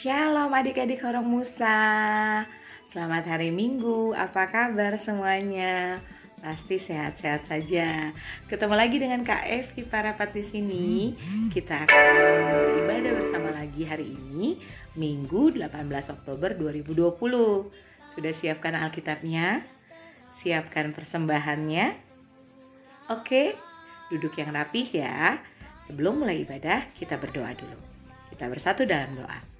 Shalom adik-adik Horong Musa. Selamat hari Minggu, apa kabar semuanya? Pasti sehat-sehat saja. Ketemu lagi dengan Kak Evi Parapat di sini. Kita akan beribadah bersama lagi hari ini, Minggu 18 Oktober 2020. Sudah siapkan Alkitabnya? Siapkan persembahannya? Oke, duduk yang rapih ya. Sebelum mulai ibadah, kita berdoa dulu. Kita bersatu dalam doa.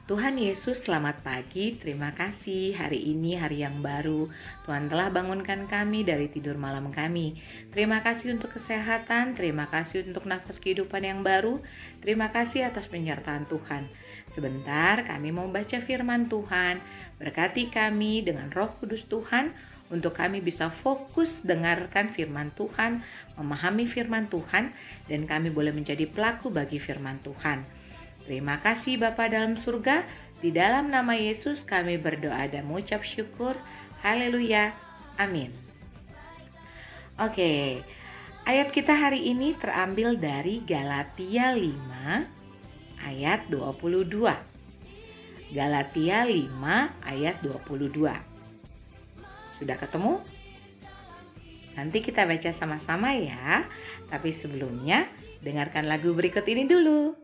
Tuhan Yesus, selamat pagi. Terima kasih hari ini hari yang baru. Tuhan telah bangunkan kami dari tidur malam kami. Terima kasih untuk kesehatan, terima kasih untuk nafas kehidupan yang baru. Terima kasih atas penyertaan Tuhan. Sebentar kami mau baca firman Tuhan. Berkati kami dengan Roh Kudus Tuhan untuk kami bisa fokus dengarkan firman Tuhan, memahami firman Tuhan, dan kami boleh menjadi pelaku bagi firman Tuhan. Terima kasih Bapa dalam surga, di dalam nama Yesus kami berdoa dan mengucap syukur. Haleluya, amin. Oke, ayat kita hari ini terambil dari Galatia 5 ayat 22. Galatia 5 ayat 22. Sudah ketemu? Nanti kita baca sama-sama ya. Tapi sebelumnya, dengarkan lagu berikut ini dulu.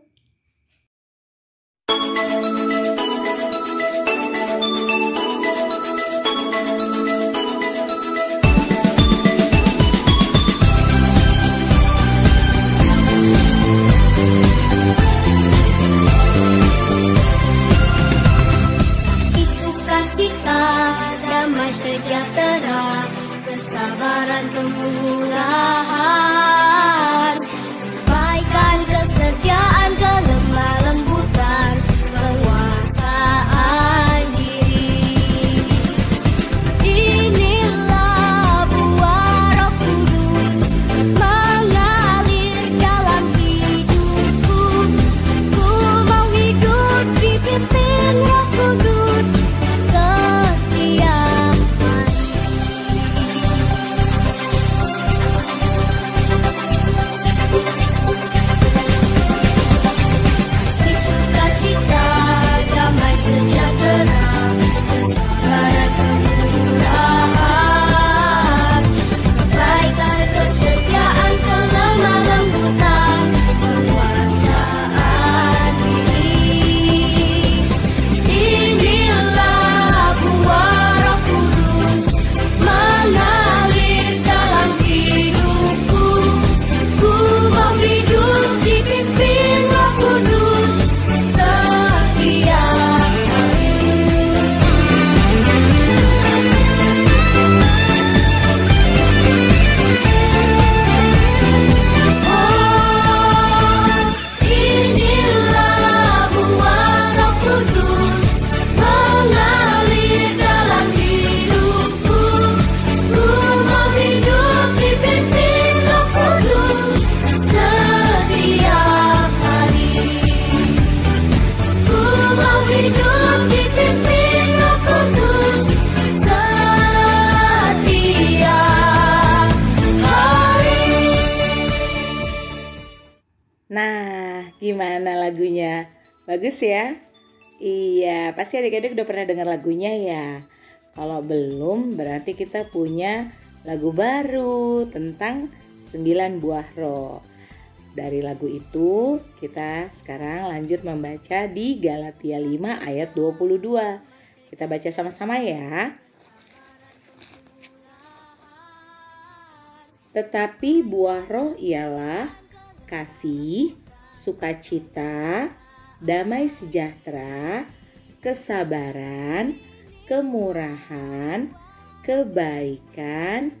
Sejahtera, kesabaran, kemurahan, kebaikan, kesetiaan, kelemah lembutan, penguasaan diri. Inilah buah Roh Kudus mengalir dalam hidupku. Ku mau hidup dipimpin Roh Kudus setiap Nah, gimana lagunya? Bagus ya? Iya, pasti adik-adik udah pernah dengar lagunya ya. Kalau belum, berarti kita punya lagu baru tentang 9 buah roh. Dari lagu itu, kita sekarang lanjut membaca di Galatia 5 ayat 22. Kita baca sama-sama ya. Tetapi buah roh ialah kasih, sukacita, damai sejahtera, kesabaran, kemurahan, kebaikan,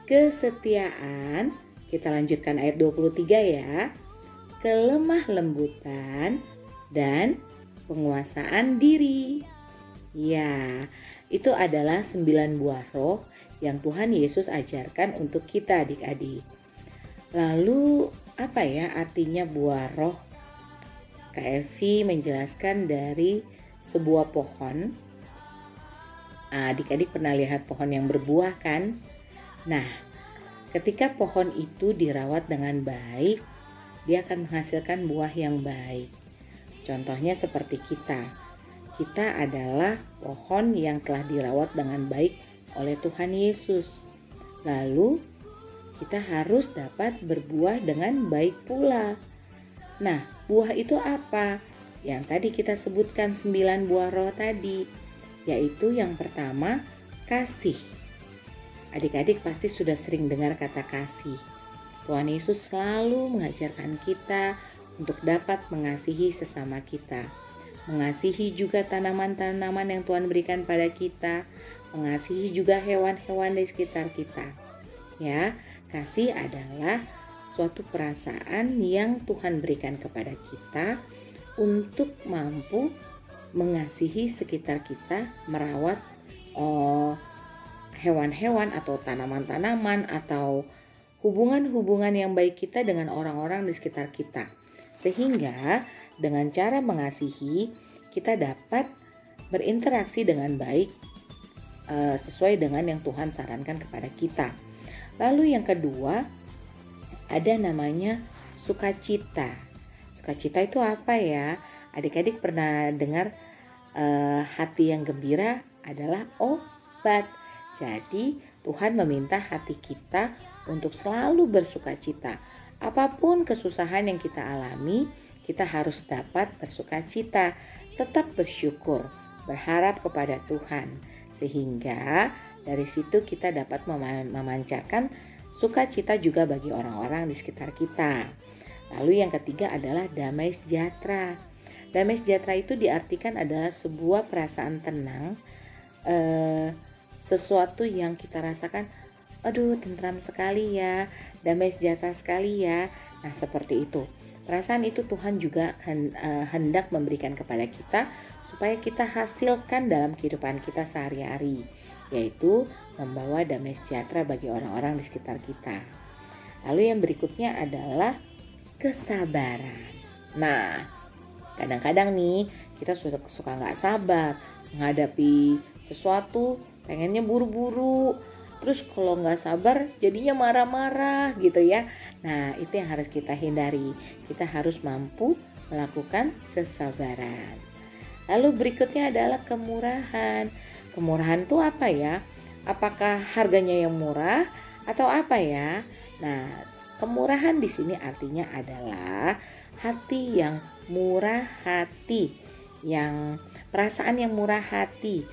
kesetiaan. Kita lanjutkan ayat 23 ya. Kelemah lembutan dan penguasaan diri. Ya, itu adalah 9 buah roh yang Tuhan Yesus ajarkan untuk kita adik-adik. Lalu apa ya artinya buah roh? Kak Evi menjelaskan dari sebuah pohon. Adik-adik pernah lihat pohon yang berbuah kan? Nah, ketika pohon itu dirawat dengan baik, dia akan menghasilkan buah yang baik. Contohnya seperti kita. Kita adalah pohon yang telah dirawat dengan baik oleh Tuhan Yesus. Lalu kita harus dapat berbuah dengan baik pula. Nah, buah itu apa? Yang tadi kita sebutkan 9 buah roh tadi, yaitu yang pertama kasih. Adik-adik pasti sudah sering dengar kata kasih. Tuhan Yesus selalu mengajarkan kita untuk dapat mengasihi sesama kita. Mengasihi juga tanaman-tanaman yang Tuhan berikan pada kita. Mengasihi juga hewan-hewan di sekitar kita. Ya, kasih adalah suatu perasaan yang Tuhan berikan kepada kita untuk mampu mengasihi sekitar kita, merawat hewan-hewan atau tanaman-tanaman atau hubungan-hubungan yang baik kita dengan orang-orang di sekitar kita. Sehingga dengan cara mengasihi kita dapat berinteraksi dengan baik sesuai dengan yang Tuhan sarankan kepada kita. Lalu yang kedua ada namanya sukacita. Sukacita itu apa ya? Adik-adik pernah dengar hati yang gembira adalah obat. Jadi Tuhan meminta hati kita untuk selalu bersukacita. Apapun kesusahan yang kita alami, kita harus dapat bersukacita, tetap bersyukur, berharap kepada Tuhan. Sehingga dari situ kita dapat memancarkan sukacita juga bagi orang-orang di sekitar kita. Lalu yang ketiga adalah damai sejahtera. Damai sejahtera itu diartikan adalah sebuah perasaan tenang, sesuatu yang kita rasakan, aduh tentram sekali ya, damai sejahtera sekali ya. Nah seperti itu. Perasaan itu Tuhan juga hendak memberikan kepada kita supaya kita hasilkan dalam kehidupan kita sehari-hari, yaitu membawa damai sejahtera bagi orang-orang di sekitar kita. Lalu yang berikutnya adalah kesabaran. Nah, kadang-kadang nih kita suka nggak sabar menghadapi sesuatu, pengennya buru-buru. Terus kalau nggak sabar jadinya marah-marah gitu ya. Nah itu yang harus kita hindari. Kita harus mampu melakukan kesabaran. Lalu berikutnya adalah kemurahan. Kemurahan itu apa ya? Apakah harganya yang murah atau apa ya? Nah kemurahan di sini artinya adalah hati yang murah hati, yang perasaan yang murah hati.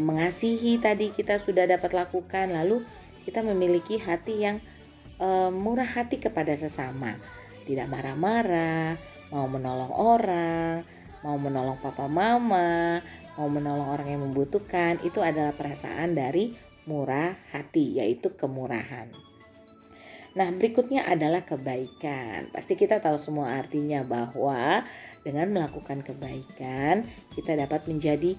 Mengasihi tadi kita sudah dapat lakukan, lalu kita memiliki hati yang murah hati kepada sesama, tidak marah-marah, mau menolong orang, mau menolong papa mama, mau menolong orang yang membutuhkan. Itu adalah perasaan dari murah hati, yaitu kemurahan. Nah berikutnya adalah kebaikan. Pasti kita tahu semua artinya bahwa dengan melakukan kebaikan kita dapat menjadi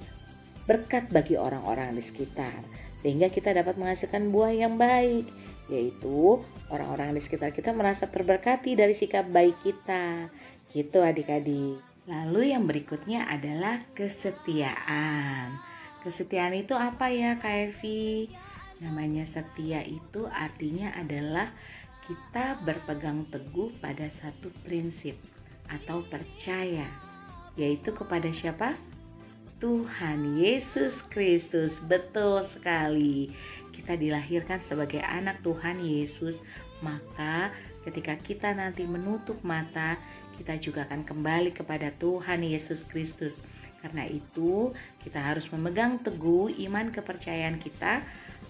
berkat bagi orang-orang di sekitar, sehingga kita dapat menghasilkan buah yang baik, yaitu orang-orang di sekitar kita merasa terberkati dari sikap baik kita. Gitu adik-adik. Lalu yang berikutnya adalah kesetiaan. Kesetiaan itu apa ya Kak Evi? Namanya setia itu artinya adalah kita berpegang teguh pada satu prinsip atau percaya, yaitu kepada siapa? Tuhan Yesus Kristus. Betul sekali. Kita dilahirkan sebagai anak Tuhan Yesus, maka ketika kita nanti menutup mata, kita juga akan kembali kepada Tuhan Yesus Kristus. Karena itu, kita harus memegang teguh iman kepercayaan kita,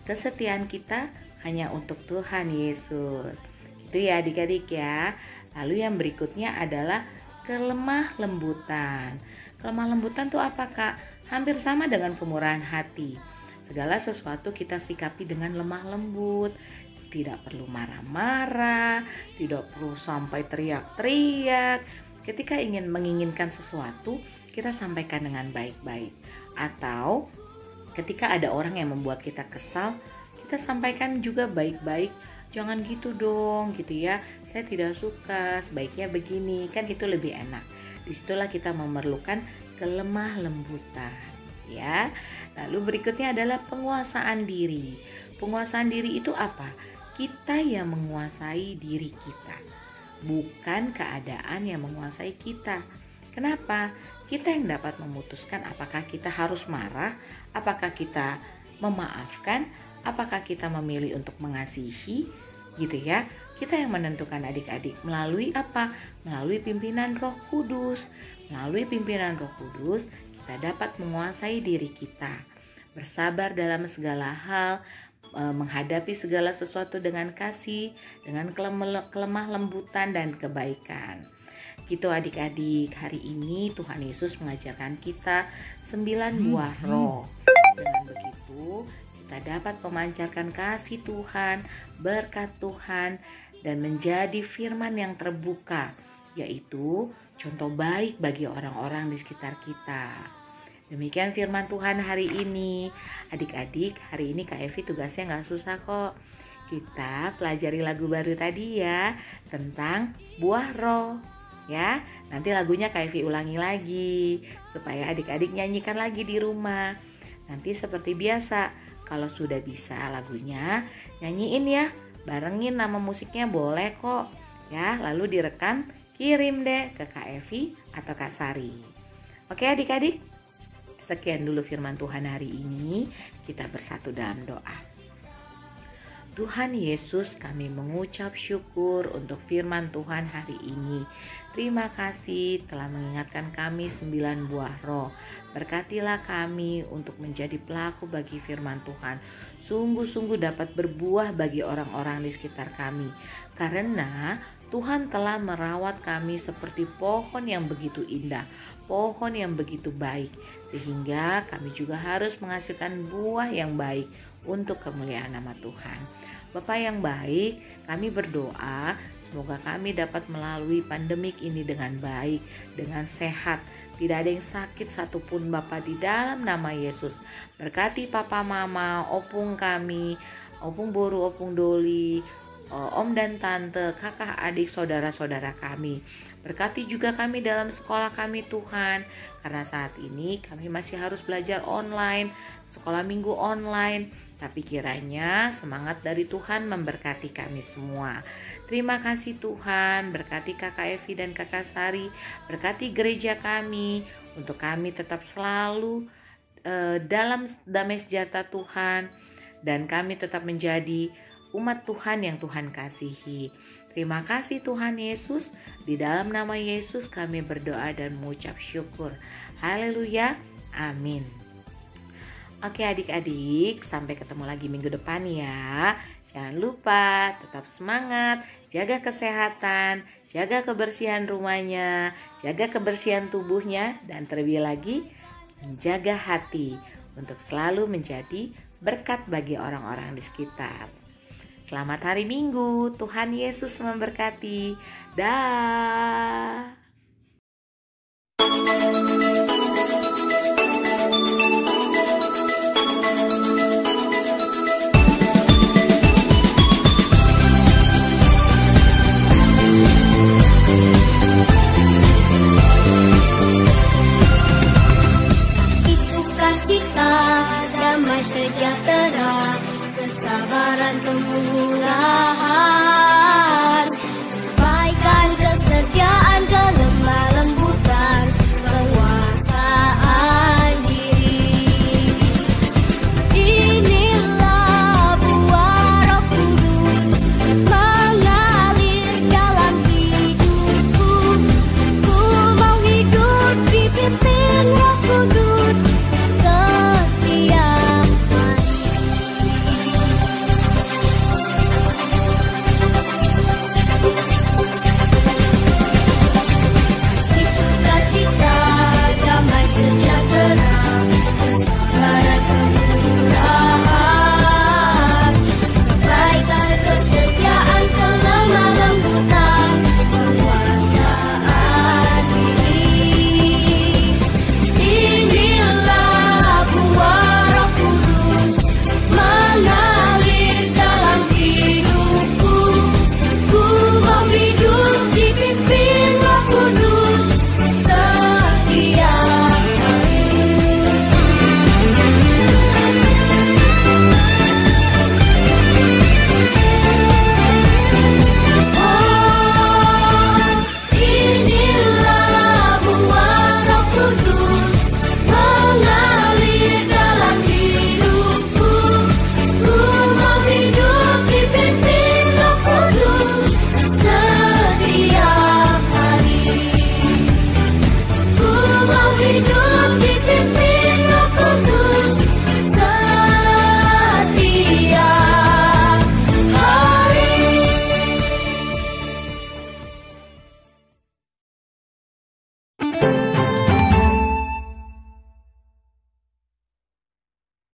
kesetiaan kita hanya untuk Tuhan Yesus. Gitu ya adik-adik ya. Lalu yang berikutnya adalah kelemah lembutan. Kelemah lembutan itu apa Kak? Hampir sama dengan kemurahan hati. Segala sesuatu kita sikapi dengan lemah lembut. Tidak perlu marah-marah, tidak perlu sampai teriak-teriak. Ketika menginginkan sesuatu, kita sampaikan dengan baik-baik. Atau ketika ada orang yang membuat kita kesal, kita sampaikan juga baik-baik. Jangan gitu dong gitu ya, saya tidak suka, sebaiknya begini, kan itu lebih enak. Disitulah kita memerlukan kelemah lembutan ya. Lalu berikutnya adalah penguasaan diri. Penguasaan diri itu apa? Kita yang menguasai diri kita, bukan keadaan yang menguasai kita. Kenapa? Kita yang dapat memutuskan apakah kita harus marah, apakah kita memaafkan, apakah kita memilih untuk mengasihi, gitu ya. Kita yang menentukan adik-adik melalui apa? Melalui pimpinan Roh Kudus. Melalui pimpinan Roh Kudus, kita dapat menguasai diri kita. Bersabar dalam segala hal, menghadapi segala sesuatu dengan kasih, dengan kelemah lembutan dan kebaikan. Gitu adik-adik, hari ini Tuhan Yesus mengajarkan kita 9 buah roh. Dengan begitu, kita dapat memancarkan kasih Tuhan, berkat Tuhan, dan menjadi firman yang terbuka, yaitu contoh baik bagi orang-orang di sekitar kita. Demikian firman Tuhan hari ini. Adik-adik, hari ini Kak Evi tugasnya gak susah kok. Kita pelajari lagu baru tadi ya, tentang buah roh. Ya, nanti lagunya Kak Evi ulangi lagi, supaya adik-adik nyanyikan lagi di rumah. Nanti seperti biasa, kalau sudah bisa lagunya, nyanyiin ya. Barengin nama musiknya boleh kok. Ya, lalu direkam, kirim deh ke Kak Evi atau Kak Sari. Oke adik-adik? Sekian dulu firman Tuhan hari ini. Kita bersatu dalam doa. Tuhan Yesus, kami mengucap syukur untuk firman Tuhan hari ini. Terima kasih telah mengingatkan kami 9 buah roh. Berkatilah kami untuk menjadi pelaku bagi firman Tuhan. Sungguh-sungguh dapat berbuah bagi orang-orang di sekitar kami. Karena Tuhan telah merawat kami seperti pohon yang begitu indah, pohon yang begitu baik. Sehingga kami juga harus menghasilkan buah yang baik untuk kemuliaan nama Tuhan. Bapa yang baik, kami berdoa semoga kami dapat melalui pandemik ini dengan baik, dengan sehat. Tidak ada yang sakit satupun Bapa, di dalam nama Yesus. Berkati Papa Mama, opung kami, opung Boru, opung Doli, om dan tante, kakak adik, saudara-saudara kami. Berkati juga kami dalam sekolah kami Tuhan, karena saat ini kami masih harus belajar online, sekolah minggu online. Tapi kiranya semangat dari Tuhan memberkati kami semua. Terima kasih Tuhan, berkati Kakak Evi dan Kakak Sari, berkati gereja kami, untuk kami tetap selalu dalam damai sejahtera Tuhan, dan kami tetap menjadi umat Tuhan yang Tuhan kasihi. Terima kasih Tuhan Yesus, di dalam nama Yesus kami berdoa dan mengucap syukur. Haleluya, amin. Oke adik-adik, sampai ketemu lagi minggu depan ya. Jangan lupa tetap semangat, jaga kesehatan, jaga kebersihan rumahnya, jaga kebersihan tubuhnya, dan terlebih lagi menjaga hati untuk selalu menjadi berkat bagi orang-orang di sekitar. Selamat hari Minggu, Tuhan Yesus memberkati. Dah.